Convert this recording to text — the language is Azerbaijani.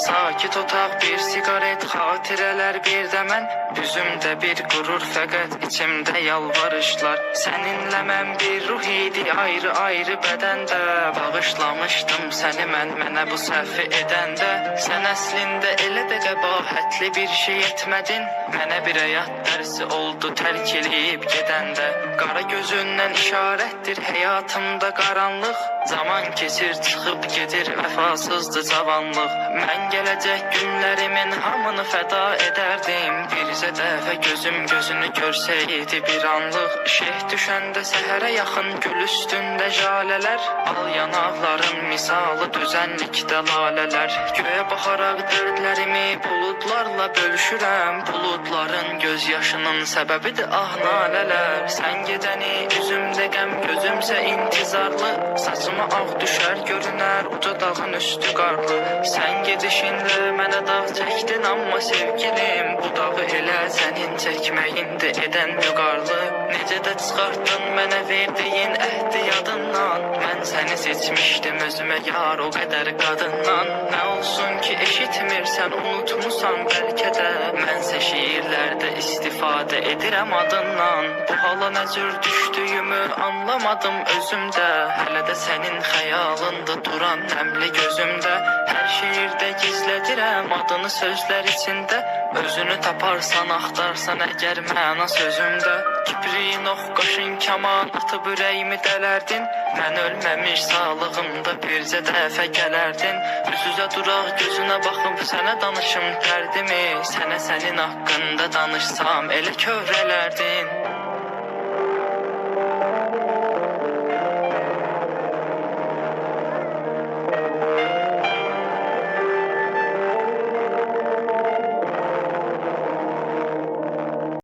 Sakit otaq, bir sigaret, xatirələr bir də mən. Üzümdə bir qürur, fəqət içimdə yalvarışlar. Səninlə mən bir ruh idi, ayrı-ayrı bədəndə. Bağışlamışdım səni mənə bu səhvi edəndə. Sən əslində elə də qəbahətli bir şey etmədin. Mənə bir həyat dərsi oldu tərk eləyib gedəndə. Qara gözündən işarətdir həyatımda qaranlıq. Zaman keçir, çıxıb gedir, vəfasızdır cavanlıq. Mən gələcək günlərimin hamını fəda edərdim. Bircə dəfə gözüm gözünü görsəydi bir anlıq. Şeh düşəndə səhərə yaxın gül üstündə jalələr. Al yanaqların misalı düzənlikdə lalələr. Göyə baxaraq dərdlərimi buludlarla bölüşürəm. Buludların göz yaşının səbəbidir ah nalələr. Sən gedəni üzümdə qəm, gözümsə intizarlı. Saçım ağ düşər görünər uca dağın üstü qarlı. Sən gedişinlə mənə dağ çəkdin amma sevgilim, bu dağı elə sənin çəkməyindir edən müqarlı. Necə də çıxartdın mənə verdiyin əhdi yadından. Mən səni seçmişdim özümə yar o qədər qadından. Nə olsun ki eşitmirsən, unutmusan bəlkə də. Mənsə şiirlərdə istifadə edirəm adından. Bu hala nə cür düşdüyümü anlamadım özümdə. Hələ də sənin xəyalında duran nəmli gözümdə. Hər şiirdə gizlədirəm adını sözlər içində. Özünü taparsan, axtarsan əgər məna sözümdə. Kipriyin ox, qaşın kaman atıb ürəyimi dələrdin. Mən ölməmiş sağlığımda bircə dəfə gələrdin. Üz-üzə duraq gözünə baxıb sənə danışım dərdimi. Sənə sənin haqqında danışsam elə kövrələrdin.